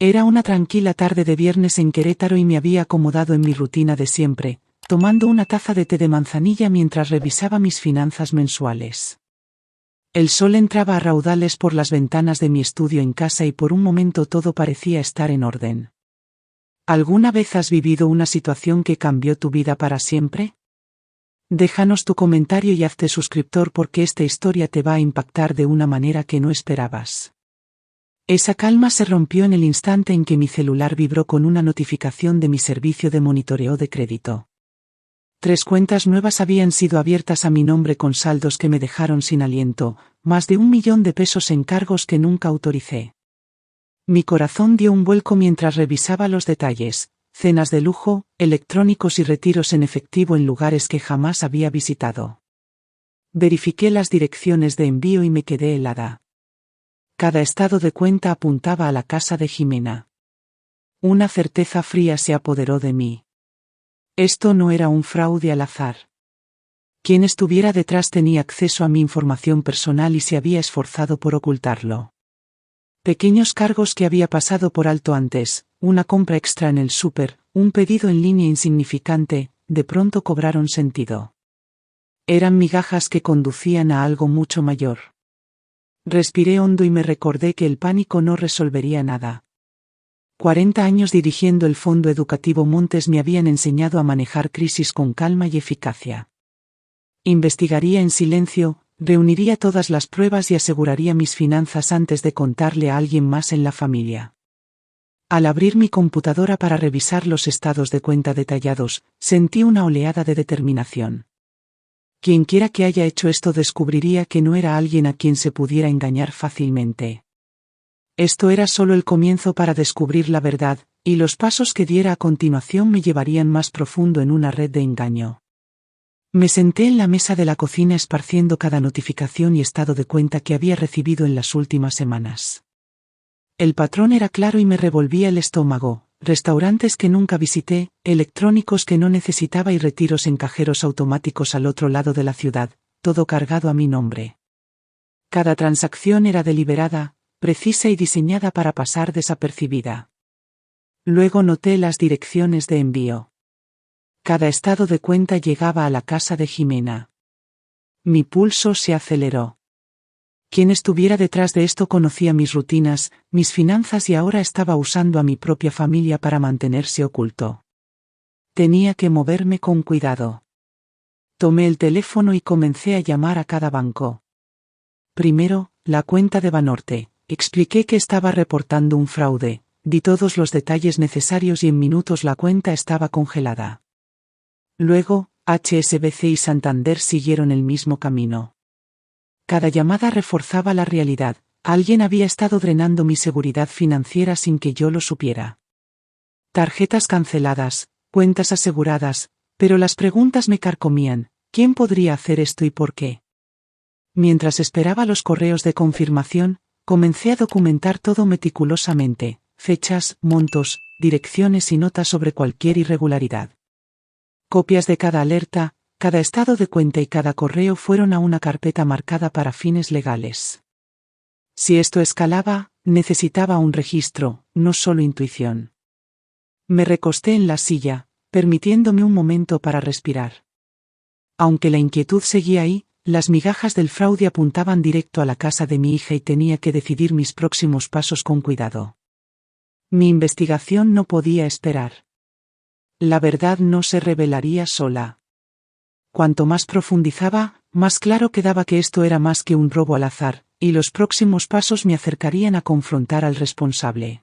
Era una tranquila tarde de viernes en Querétaro y me había acomodado en mi rutina de siempre, tomando una taza de té de manzanilla mientras revisaba mis finanzas mensuales. El sol entraba a raudales por las ventanas de mi estudio en casa y por un momento todo parecía estar en orden. ¿Alguna vez has vivido una situación que cambió tu vida para siempre? Déjanos tu comentario y hazte suscriptor porque esta historia te va a impactar de una manera que no esperabas. Esa calma se rompió en el instante en que mi celular vibró con una notificación de mi servicio de monitoreo de crédito. 3 cuentas nuevas habían sido abiertas a mi nombre con saldos que me dejaron sin aliento, más de 1 millón de pesos en cargos que nunca autoricé. Mi corazón dio un vuelco mientras revisaba los detalles, cenas de lujo, electrónicos y retiros en efectivo en lugares que jamás había visitado. Verifiqué las direcciones de envío y me quedé helada. Cada estado de cuenta apuntaba a la casa de Jimena. Una certeza fría se apoderó de mí. Esto no era un fraude al azar. Quien estuviera detrás tenía acceso a mi información personal y se había esforzado por ocultarlo. Pequeños cargos que había pasado por alto antes, una compra extra en el súper, un pedido en línea insignificante, de pronto cobraron sentido. Eran migajas que conducían a algo mucho mayor. Respiré hondo y me recordé que el pánico no resolvería nada. 40 años dirigiendo el Fondo Educativo Montes me habían enseñado a manejar crisis con calma y eficacia. Investigaría en silencio, reuniría todas las pruebas y aseguraría mis finanzas antes de contarle a alguien más en la familia. Al abrir mi computadora para revisar los estados de cuenta detallados, sentí una oleada de determinación. Quienquiera que haya hecho esto descubriría que no era alguien a quien se pudiera engañar fácilmente. Esto era solo el comienzo para descubrir la verdad, y los pasos que diera a continuación me llevarían más profundo en una red de engaño. Me senté en la mesa de la cocina esparciendo cada notificación y estado de cuenta que había recibido en las últimas semanas. El patrón era claro y me revolvía el estómago: restaurantes que nunca visité, electrónicos que no necesitaba y retiros en cajeros automáticos al otro lado de la ciudad, todo cargado a mi nombre. Cada transacción era deliberada, precisa y diseñada para pasar desapercibida. Luego noté las direcciones de envío. Cada estado de cuenta llegaba a la casa de Jimena. Mi pulso se aceleró. Quien estuviera detrás de esto conocía mis rutinas, mis finanzas y ahora estaba usando a mi propia familia para mantenerse oculto. Tenía que moverme con cuidado. Tomé el teléfono y comencé a llamar a cada banco. Primero, la cuenta de Banorte. Expliqué que estaba reportando un fraude, di todos los detalles necesarios y en minutos la cuenta estaba congelada. Luego, HSBC y Santander siguieron el mismo camino. Cada llamada reforzaba la realidad: alguien había estado drenando mi seguridad financiera sin que yo lo supiera. Tarjetas canceladas, cuentas aseguradas, pero las preguntas me carcomían: ¿quién podría hacer esto y por qué? Mientras esperaba los correos de confirmación, comencé a documentar todo meticulosamente: fechas, montos, direcciones y notas sobre cualquier irregularidad. Copias de cada alerta, cada estado de cuenta y cada correo fueron a una carpeta marcada para fines legales. Si esto escalaba, necesitaba un registro, no solo intuición. Me recosté en la silla, permitiéndome un momento para respirar. Aunque la inquietud seguía ahí, las migajas del fraude apuntaban directo a la casa de mi hija y tenía que decidir mis próximos pasos con cuidado. Mi investigación no podía esperar. La verdad no se revelaría sola. Cuanto más profundizaba, más claro quedaba que esto era más que un robo al azar, y los próximos pasos me acercarían a confrontar al responsable.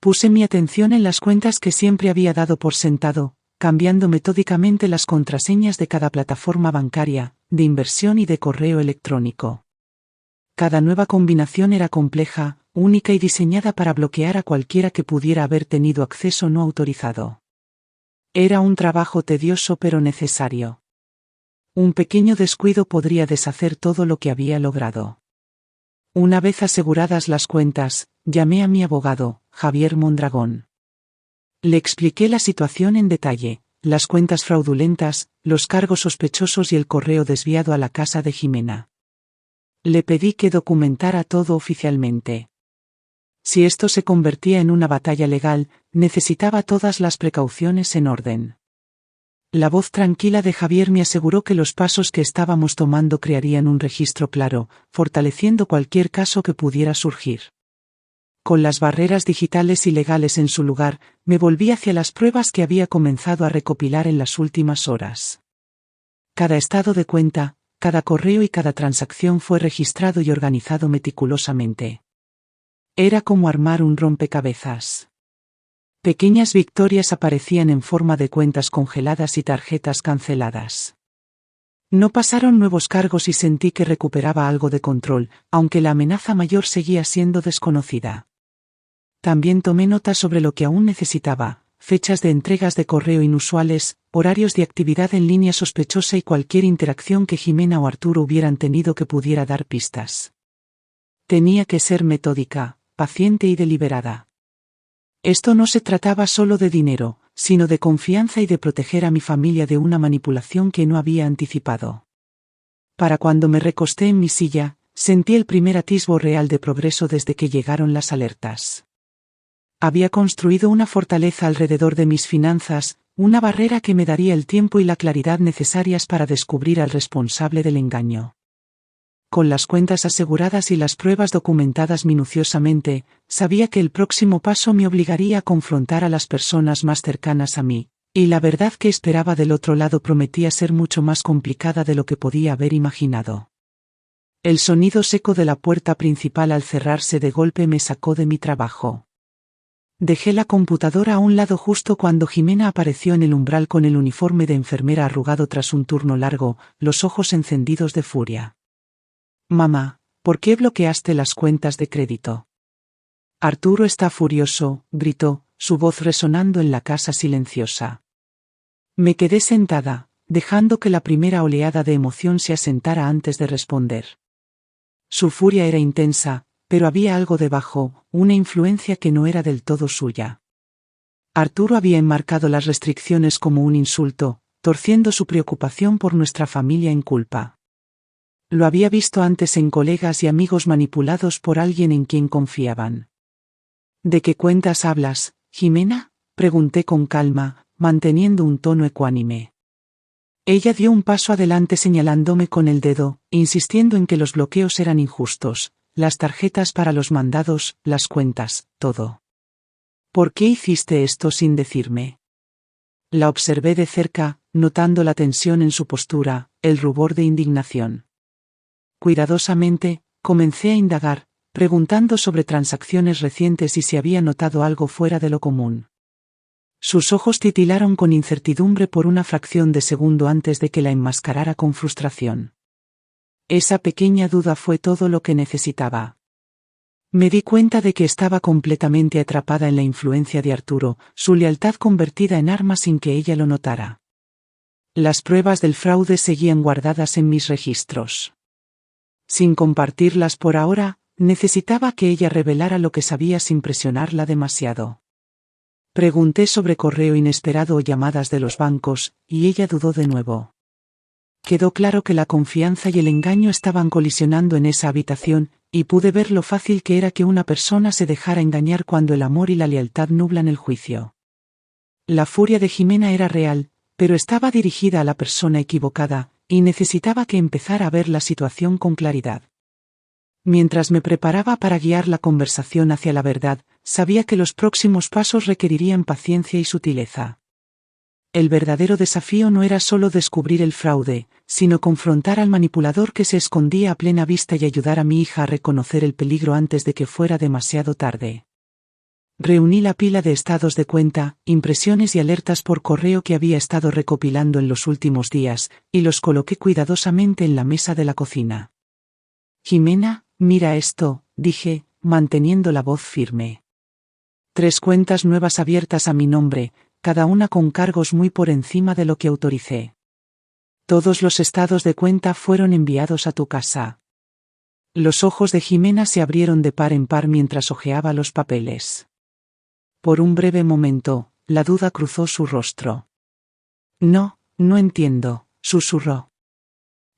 Puse mi atención en las cuentas que siempre había dado por sentado, cambiando metódicamente las contraseñas de cada plataforma bancaria, de inversión y de correo electrónico. Cada nueva combinación era compleja, única y diseñada para bloquear a cualquiera que pudiera haber tenido acceso no autorizado. Era un trabajo tedioso pero necesario. Un pequeño descuido podría deshacer todo lo que había logrado. Una vez aseguradas las cuentas, llamé a mi abogado, Javier Mondragón. Le expliqué la situación en detalle: las cuentas fraudulentas, los cargos sospechosos y el correo desviado a la casa de Jimena. Le pedí que documentara todo oficialmente. Si esto se convertía en una batalla legal, necesitaba todas las precauciones en orden. La voz tranquila de Javier me aseguró que los pasos que estábamos tomando crearían un registro claro, fortaleciendo cualquier caso que pudiera surgir. Con las barreras digitales y legales en su lugar, me volví hacia las pruebas que había comenzado a recopilar en las últimas horas. Cada estado de cuenta, cada correo y cada transacción fue registrado y organizado meticulosamente. Era como armar un rompecabezas. Pequeñas victorias aparecían en forma de cuentas congeladas y tarjetas canceladas. No pasaron nuevos cargos y sentí que recuperaba algo de control, aunque la amenaza mayor seguía siendo desconocida. También tomé nota sobre lo que aún necesitaba: fechas de entregas de correo inusuales, horarios de actividad en línea sospechosa y cualquier interacción que Jimena o Arturo hubieran tenido que pudiera dar pistas. Tenía que ser metódica, paciente y deliberada. Esto no se trataba solo de dinero, sino de confianza y de proteger a mi familia de una manipulación que no había anticipado. Para cuando me recosté en mi silla, sentí el primer atisbo real de progreso desde que llegaron las alertas. Había construido una fortaleza alrededor de mis finanzas, una barrera que me daría el tiempo y la claridad necesarias para descubrir al responsable del engaño. Con las cuentas aseguradas y las pruebas documentadas minuciosamente, sabía que el próximo paso me obligaría a confrontar a las personas más cercanas a mí, y la verdad que esperaba del otro lado prometía ser mucho más complicada de lo que podía haber imaginado. El sonido seco de la puerta principal al cerrarse de golpe me sacó de mi trabajo. Dejé la computadora a un lado justo cuando Jimena apareció en el umbral con el uniforme de enfermera arrugado tras un turno largo, los ojos encendidos de furia. «Mamá, ¿por qué bloqueaste las cuentas de crédito?» «Arturo está furioso», gritó, su voz resonando en la casa silenciosa. Me quedé sentada, dejando que la primera oleada de emoción se asentara antes de responder. Su furia era intensa, pero había algo debajo, una influencia que no era del todo suya. Arturo había enmarcado las restricciones como un insulto, torciendo su preocupación por nuestra familia en culpa. Lo había visto antes en colegas y amigos manipulados por alguien en quien confiaban. «¿De qué cuentas hablas, Jimena?», pregunté con calma, manteniendo un tono ecuánime. Ella dio un paso adelante señalándome con el dedo, insistiendo en que los bloqueos eran injustos, las tarjetas para los mandados, las cuentas, todo. «¿Por qué hiciste esto sin decirme?». La observé de cerca, notando la tensión en su postura, el rubor de indignación. Cuidadosamente, comencé a indagar, preguntando sobre transacciones recientes y si había notado algo fuera de lo común. Sus ojos titilaron con incertidumbre por una fracción de segundo antes de que la enmascarara con frustración. Esa pequeña duda fue todo lo que necesitaba. Me di cuenta de que estaba completamente atrapada en la influencia de Arturo, su lealtad convertida en arma sin que ella lo notara. Las pruebas del fraude seguían guardadas en mis registros. Sin compartirlas por ahora, necesitaba que ella revelara lo que sabía sin presionarla demasiado. Pregunté sobre correo inesperado o llamadas de los bancos, y ella dudó de nuevo. Quedó claro que la confianza y el engaño estaban colisionando en esa habitación, y pude ver lo fácil que era que una persona se dejara engañar cuando el amor y la lealtad nublan el juicio. La furia de Jimena era real, pero estaba dirigida a la persona equivocada, y necesitaba que empezara a ver la situación con claridad. Mientras me preparaba para guiar la conversación hacia la verdad, sabía que los próximos pasos requerirían paciencia y sutileza. El verdadero desafío no era solo descubrir el fraude, sino confrontar al manipulador que se escondía a plena vista y ayudar a mi hija a reconocer el peligro antes de que fuera demasiado tarde. Reuní la pila de estados de cuenta, impresiones y alertas por correo que había estado recopilando en los últimos días, y los coloqué cuidadosamente en la mesa de la cocina. «Jimena, mira esto», dije, manteniendo la voz firme. 3 cuentas nuevas abiertas a mi nombre, cada una con cargos muy por encima de lo que autoricé. Todos los estados de cuenta fueron enviados a tu casa. Los ojos de Jimena se abrieron de par en par mientras hojeaba los papeles. Por un breve momento, la duda cruzó su rostro. «No, no entiendo», susurró.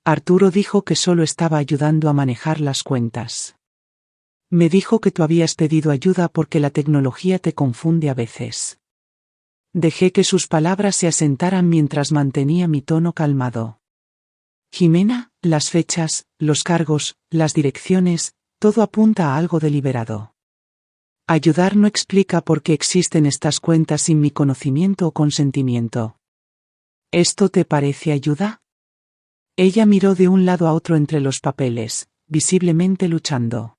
Arturo dijo que solo estaba ayudando a manejar las cuentas. Me dijo que tú habías pedido ayuda porque la tecnología te confunde a veces. Dejé que sus palabras se asentaran mientras mantenía mi tono calmado. Jimena, las fechas, los cargos, las direcciones, todo apunta a algo deliberado. Ayudar no explica por qué existen estas cuentas sin mi conocimiento o consentimiento. ¿Esto te parece ayuda? Ella miró de un lado a otro entre los papeles, visiblemente luchando.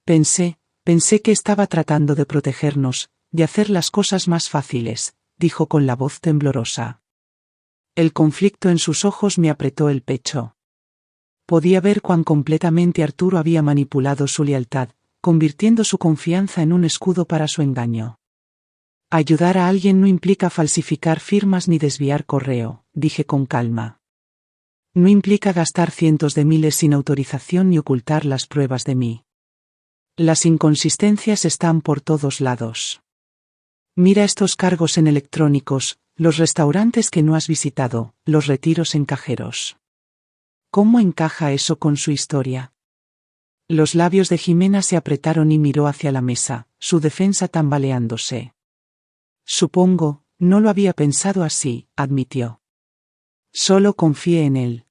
Pensé que estaba tratando de protegernos, de hacer las cosas más fáciles, dijo con la voz temblorosa. El conflicto en sus ojos me apretó el pecho. Podía ver cuán completamente Arturo había manipulado su lealtad, convirtiendo su confianza en un escudo para su engaño. Ayudar a alguien no implica falsificar firmas ni desviar correo, dije con calma. No implica gastar cientos de miles sin autorización ni ocultar las pruebas de mí. Las inconsistencias están por todos lados. Mira estos cargos en electrónicos, los restaurantes que no has visitado, los retiros en cajeros. ¿Cómo encaja eso con su historia? Los labios de Jimena se apretaron y miró hacia la mesa, su defensa tambaleándose. Supongo, no lo había pensado así, admitió. Solo confié en él.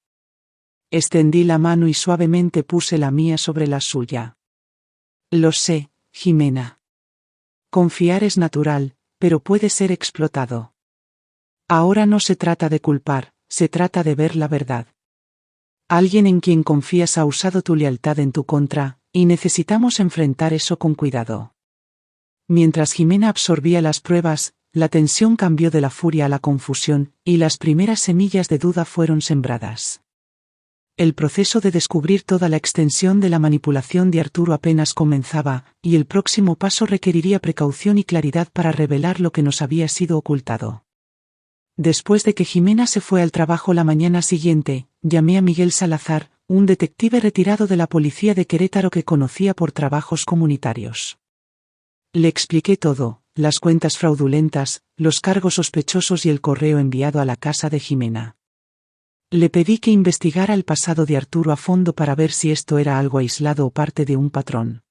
Extendí la mano y suavemente puse la mía sobre la suya. Lo sé, Jimena. Confiar es natural, pero puede ser explotado. Ahora no se trata de culpar, se trata de ver la verdad. Alguien en quien confías ha usado tu lealtad en tu contra, y necesitamos enfrentar eso con cuidado. Mientras Jimena absorbía las pruebas, la tensión cambió de la furia a la confusión, y las primeras semillas de duda fueron sembradas. El proceso de descubrir toda la extensión de la manipulación de Arturo apenas comenzaba, y el próximo paso requeriría precaución y claridad para revelar lo que nos había sido ocultado. Después de que Jimena se fue al trabajo la mañana siguiente, llamé a Miguel Salazar, un detective retirado de la policía de Querétaro que conocía por trabajos comunitarios. Le expliqué todo, las cuentas fraudulentas, los cargos sospechosos y el correo enviado a la casa de Jimena. Le pedí que investigara el pasado de Arturo a fondo para ver si esto era algo aislado o parte de un patrón.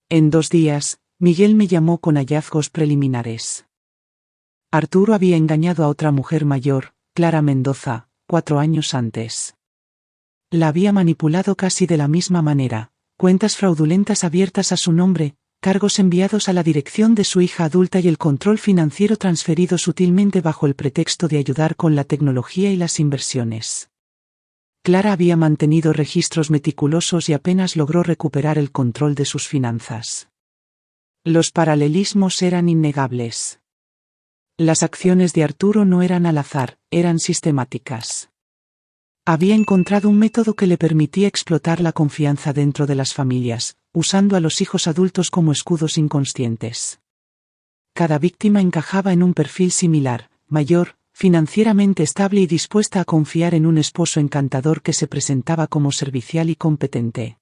En 2 días, Miguel me llamó con hallazgos preliminares. Arturo había engañado a otra mujer mayor, Clara Mendoza, 4 años antes. La había manipulado casi de la misma manera, cuentas fraudulentas abiertas a su nombre, cargos enviados a la dirección de su hija adulta y el control financiero transferido sutilmente bajo el pretexto de ayudar con la tecnología y las inversiones. Clara había mantenido registros meticulosos y apenas logró recuperar el control de sus finanzas. Los paralelismos eran innegables. Las acciones de Arturo no eran al azar, eran sistemáticas. Había encontrado un método que le permitía explotar la confianza dentro de las familias, usando a los hijos adultos como escudos inconscientes. Cada víctima encajaba en un perfil similar, mayor, financieramente estable y dispuesta a confiar en un esposo encantador que se presentaba como servicial y competente.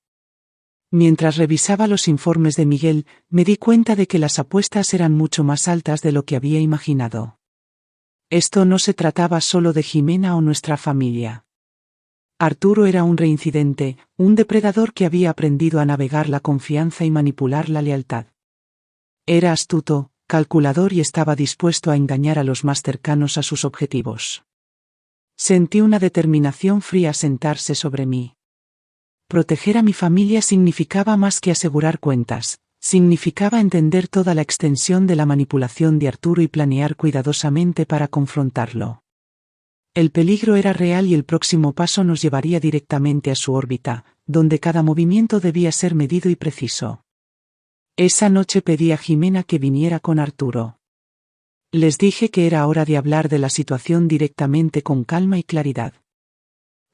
Mientras revisaba los informes de Miguel, me di cuenta de que las apuestas eran mucho más altas de lo que había imaginado. Esto no se trataba solo de Jimena o nuestra familia. Arturo era un reincidente, un depredador que había aprendido a navegar la confianza y manipular la lealtad. Era astuto, calculador y estaba dispuesto a engañar a los más cercanos a sus objetivos. Sentí una determinación fría sentarse sobre mí. Proteger a mi familia significaba más que asegurar cuentas, significaba entender toda la extensión de la manipulación de Arturo y planear cuidadosamente para confrontarlo. El peligro era real y el próximo paso nos llevaría directamente a su órbita, donde cada movimiento debía ser medido y preciso. Esa noche pedí a Jimena que viniera con Arturo. Les dije que era hora de hablar de la situación directamente con calma y claridad.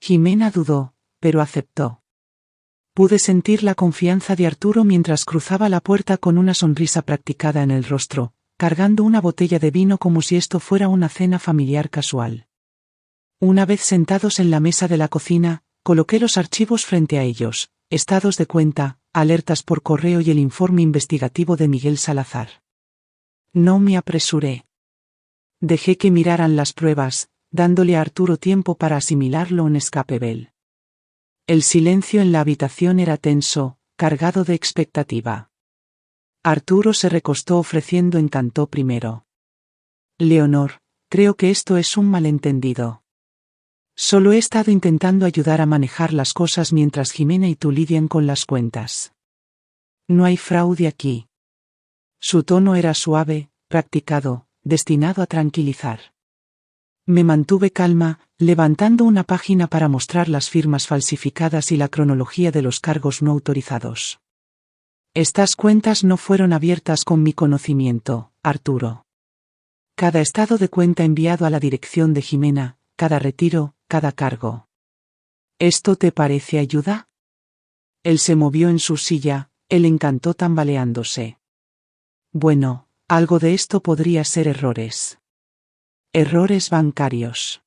Jimena dudó, pero aceptó. Pude sentir la confianza de Arturo mientras cruzaba la puerta con una sonrisa practicada en el rostro, cargando una botella de vino como si esto fuera una cena familiar casual. Una vez sentados en la mesa de la cocina, coloqué los archivos frente a ellos, estados de cuenta, alertas por correo y el informe investigativo de Miguel Salazar. No me apresuré. Dejé que miraran las pruebas, dándole a Arturo tiempo para asimilarlo en escapebel. El silencio en la habitación era tenso, cargado de expectativa. Arturo se recostó ofreciendo en cantó primero. Leonor, creo que esto es un malentendido. Solo he estado intentando ayudar a manejar las cosas mientras Jimena y tú lidian con las cuentas. No hay fraude aquí. Su tono era suave, practicado, destinado a tranquilizar. Me mantuve calma, levantando una página para mostrar las firmas falsificadas y la cronología de los cargos no autorizados. Estas cuentas no fueron abiertas con mi conocimiento, Arturo. Cada estado de cuenta enviado a la dirección de Jimena, cada retiro, cada cargo. ¿Esto te parece ayuda? Él se movió en su silla, él encantó tambaleándose. Bueno, algo de esto podría ser errores. Errores bancarios.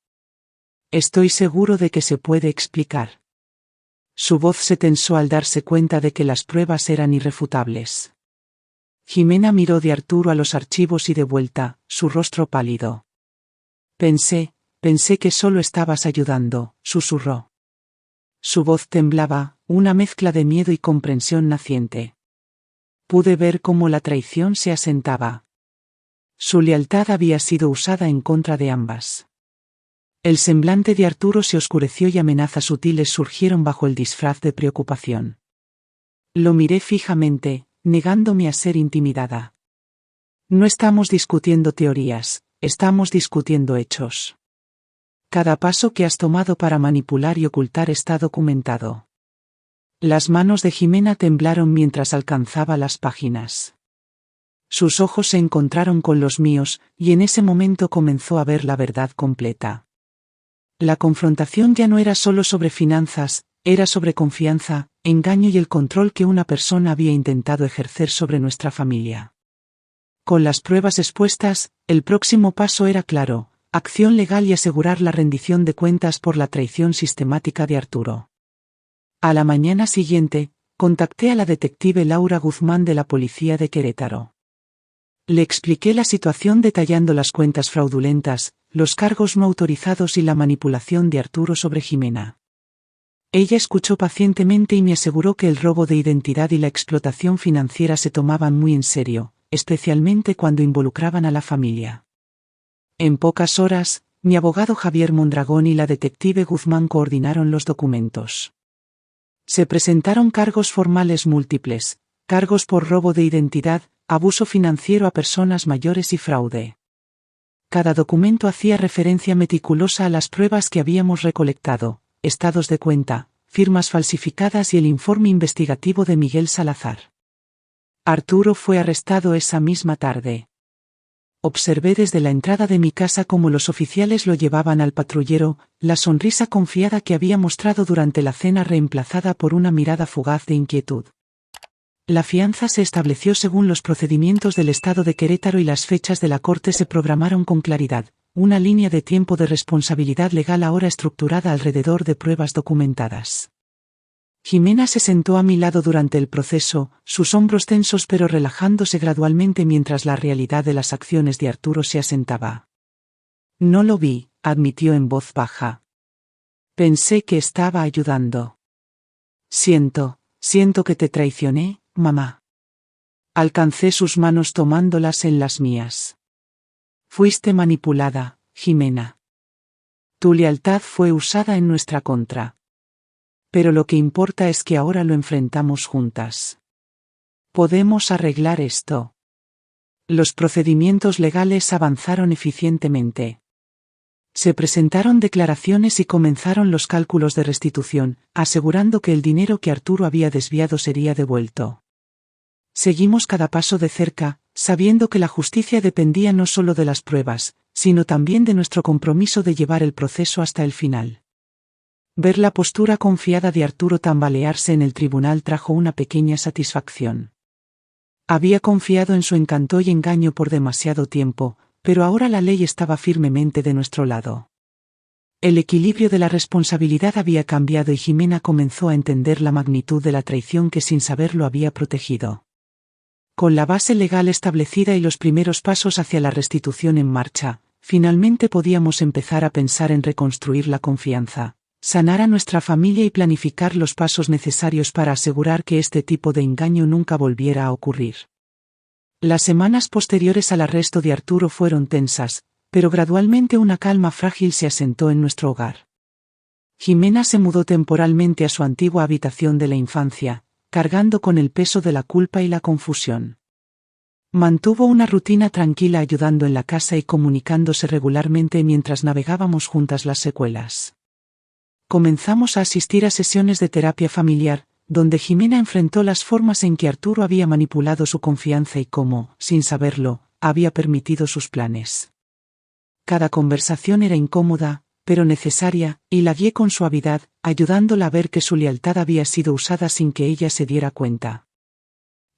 Estoy seguro de que se puede explicar. Su voz se tensó al darse cuenta de que las pruebas eran irrefutables. Jimena miró de Arturo a los archivos y de vuelta, su rostro pálido. Pensé que solo estabas ayudando, susurró. Su voz temblaba, una mezcla de miedo y comprensión naciente. Pude ver cómo la traición se asentaba. Su lealtad había sido usada en contra de ambas. El semblante de Arturo se oscureció y amenazas sutiles surgieron bajo el disfraz de preocupación. Lo miré fijamente, negándome a ser intimidada. No estamos discutiendo teorías, estamos discutiendo hechos. Cada paso que has tomado para manipular y ocultar está documentado. Las manos de Jimena temblaron mientras alcanzaba las páginas. Sus ojos se encontraron con los míos, y en ese momento comenzó a ver la verdad completa. La confrontación ya no era solo sobre finanzas, era sobre confianza, engaño y el control que una persona había intentado ejercer sobre nuestra familia. Con las pruebas expuestas, el próximo paso era claro: acción legal y asegurar la rendición de cuentas por la traición sistemática de Arturo. A la mañana siguiente, contacté a la detective Laura Guzmán de la policía de Querétaro. Le expliqué la situación detallando las cuentas fraudulentas, los cargos no autorizados y la manipulación de Arturo sobre Jimena. Ella escuchó pacientemente y me aseguró que el robo de identidad y la explotación financiera se tomaban muy en serio, especialmente cuando involucraban a la familia. En pocas horas, mi abogado Javier Mondragón y la detective Guzmán coordinaron los documentos. Se presentaron cargos formales múltiples, cargos por robo de identidad, abuso financiero a personas mayores y fraude. Cada documento hacía referencia meticulosa a las pruebas que habíamos recolectado, estados de cuenta, firmas falsificadas y el informe investigativo de Miguel Salazar. Arturo fue arrestado esa misma tarde. Observé desde la entrada de mi casa cómo los oficiales lo llevaban al patrullero, la sonrisa confiada que había mostrado durante la cena reemplazada por una mirada fugaz de inquietud. La fianza se estableció según los procedimientos del Estado de Querétaro y las fechas de la corte se programaron con claridad, una línea de tiempo de responsabilidad legal ahora estructurada alrededor de pruebas documentadas. Jimena se sentó a mi lado durante el proceso, sus hombros tensos pero relajándose gradualmente mientras la realidad de las acciones de Arturo se asentaba. No lo vi, admitió en voz baja. Pensé que estaba ayudando. Siento que te traicioné, mamá. Alcancé sus manos tomándolas en las mías. Fuiste manipulada, Jimena. Tu lealtad fue usada en nuestra contra. Pero lo que importa es que ahora lo enfrentamos juntas. Podemos arreglar esto. Los procedimientos legales avanzaron eficientemente. Se presentaron declaraciones y comenzaron los cálculos de restitución, asegurando que el dinero que Arturo había desviado sería devuelto. Seguimos cada paso de cerca, sabiendo que la justicia dependía no solo de las pruebas, sino también de nuestro compromiso de llevar el proceso hasta el final. Ver la postura confiada de Arturo tambalearse en el tribunal trajo una pequeña satisfacción. Había confiado en su encanto y engaño por demasiado tiempo, pero ahora la ley estaba firmemente de nuestro lado. El equilibrio de la responsabilidad había cambiado y Jimena comenzó a entender la magnitud de la traición que sin saberlo había protegido. Con la base legal establecida y los primeros pasos hacia la restitución en marcha, finalmente podíamos empezar a pensar en reconstruir la confianza, sanar a nuestra familia y planificar los pasos necesarios para asegurar que este tipo de engaño nunca volviera a ocurrir. Las semanas posteriores al arresto de Arturo fueron tensas, pero gradualmente una calma frágil se asentó en nuestro hogar. Jimena se mudó temporalmente a su antigua habitación de la infancia, cargando con el peso de la culpa y la confusión. Mantuvo una rutina tranquila ayudando en la casa y comunicándose regularmente mientras navegábamos juntas las secuelas. Comenzamos a asistir a sesiones de terapia familiar, donde Jimena enfrentó las formas en que Arturo había manipulado su confianza y cómo, sin saberlo, había permitido sus planes. Cada conversación era incómoda, pero necesaria, y la guié con suavidad, ayudándola a ver que su lealtad había sido usada sin que ella se diera cuenta.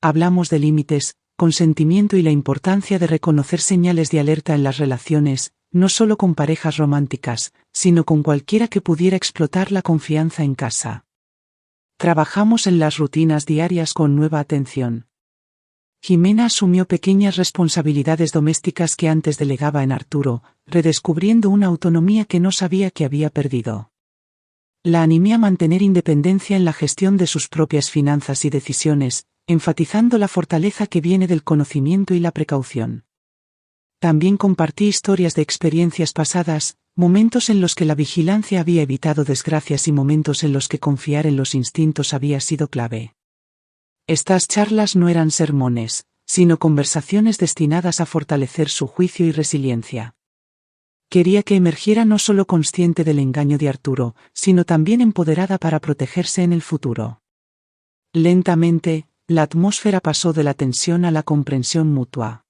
Hablamos de límites, consentimiento y la importancia de reconocer señales de alerta en las relaciones, no solo con parejas románticas, sino con cualquiera que pudiera explotar la confianza en casa. Trabajamos en las rutinas diarias con nueva atención. Jimena asumió pequeñas responsabilidades domésticas que antes delegaba en Arturo, redescubriendo una autonomía que no sabía que había perdido. La animé a mantener independencia en la gestión de sus propias finanzas y decisiones, enfatizando la fortaleza que viene del conocimiento y la precaución. También compartí historias de experiencias pasadas, momentos en los que la vigilancia había evitado desgracias y momentos en los que confiar en los instintos había sido clave. Estas charlas no eran sermones, sino conversaciones destinadas a fortalecer su juicio y resiliencia. Quería que emergiera no solo consciente del engaño de Arturo, sino también empoderada para protegerse en el futuro. Lentamente, la atmósfera pasó de la tensión a la comprensión mutua.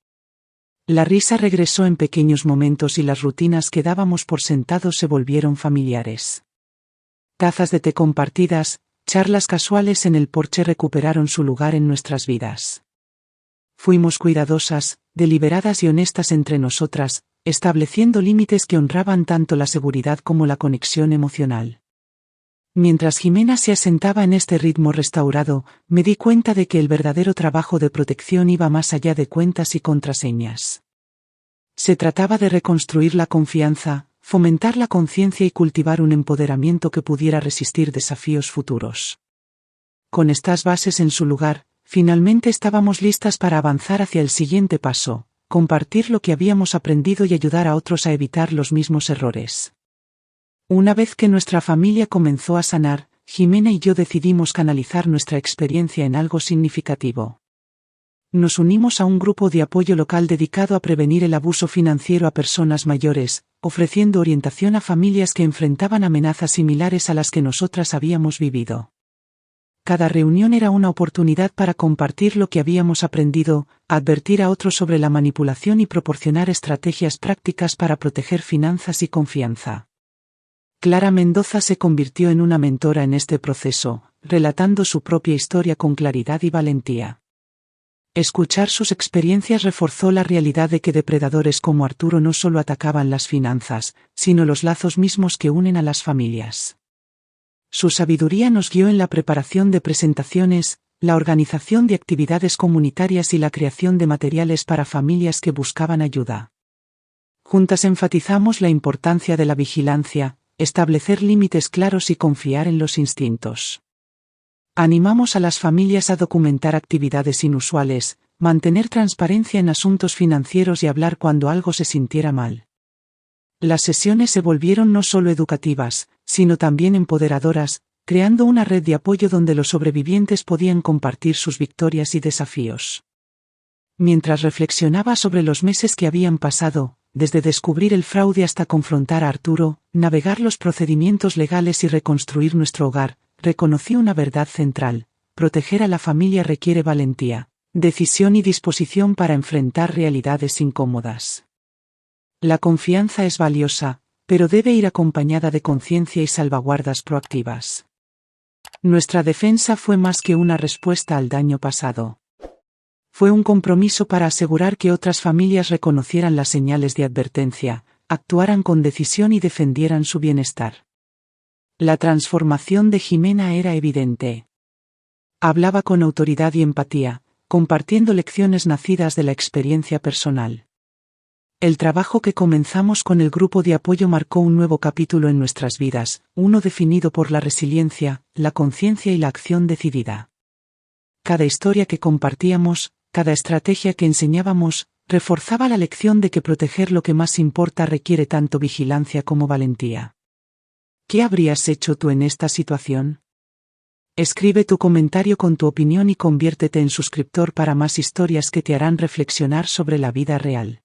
La risa regresó en pequeños momentos y las rutinas que dábamos por sentados se volvieron familiares. Tazas de té compartidas, charlas casuales en el porche recuperaron su lugar en nuestras vidas. Fuimos cuidadosas, deliberadas y honestas entre nosotras, estableciendo límites que honraban tanto la seguridad como la conexión emocional. Mientras Jimena se asentaba en este ritmo restaurado, me di cuenta de que el verdadero trabajo de protección iba más allá de cuentas y contraseñas. Se trataba de reconstruir la confianza, fomentar la conciencia y cultivar un empoderamiento que pudiera resistir desafíos futuros. Con estas bases en su lugar, finalmente estábamos listas para avanzar hacia el siguiente paso, compartir lo que habíamos aprendido y ayudar a otros a evitar los mismos errores. Una vez que nuestra familia comenzó a sanar, Jimena y yo decidimos canalizar nuestra experiencia en algo significativo. Nos unimos a un grupo de apoyo local dedicado a prevenir el abuso financiero a personas mayores, ofreciendo orientación a familias que enfrentaban amenazas similares a las que nosotras habíamos vivido. Cada reunión era una oportunidad para compartir lo que habíamos aprendido, advertir a otros sobre la manipulación y proporcionar estrategias prácticas para proteger finanzas y confianza. Clara Mendoza se convirtió en una mentora en este proceso, relatando su propia historia con claridad y valentía. Escuchar sus experiencias reforzó la realidad de que depredadores como Arturo no solo atacaban las finanzas, sino los lazos mismos que unen a las familias. Su sabiduría nos guió en la preparación de presentaciones, la organización de actividades comunitarias y la creación de materiales para familias que buscaban ayuda. Juntas enfatizamos la importancia de la vigilancia, establecer límites claros y confiar en los instintos. Animamos a las familias a documentar actividades inusuales, mantener transparencia en asuntos financieros y hablar cuando algo se sintiera mal. Las sesiones se volvieron no solo educativas, sino también empoderadoras, creando una red de apoyo donde los sobrevivientes podían compartir sus victorias y desafíos. Mientras reflexionaba sobre los meses que habían pasado, desde descubrir el fraude hasta confrontar a Arturo, navegar los procedimientos legales y reconstruir nuestro hogar, reconocí una verdad central: proteger a la familia requiere valentía, decisión y disposición para enfrentar realidades incómodas. La confianza es valiosa, pero debe ir acompañada de conciencia y salvaguardas proactivas. Nuestra defensa fue más que una respuesta al daño pasado. Fue un compromiso para asegurar que otras familias reconocieran las señales de advertencia, actuaran con decisión y defendieran su bienestar. La transformación de Jimena era evidente. Hablaba con autoridad y empatía, compartiendo lecciones nacidas de la experiencia personal. El trabajo que comenzamos con el grupo de apoyo marcó un nuevo capítulo en nuestras vidas, uno definido por la resiliencia, la conciencia y la acción decidida. Cada historia que compartíamos, cada estrategia que enseñábamos, reforzaba la lección de que proteger lo que más importa requiere tanto vigilancia como valentía. ¿Qué habrías hecho tú en esta situación? Escribe tu comentario con tu opinión y conviértete en suscriptor para más historias que te harán reflexionar sobre la vida real.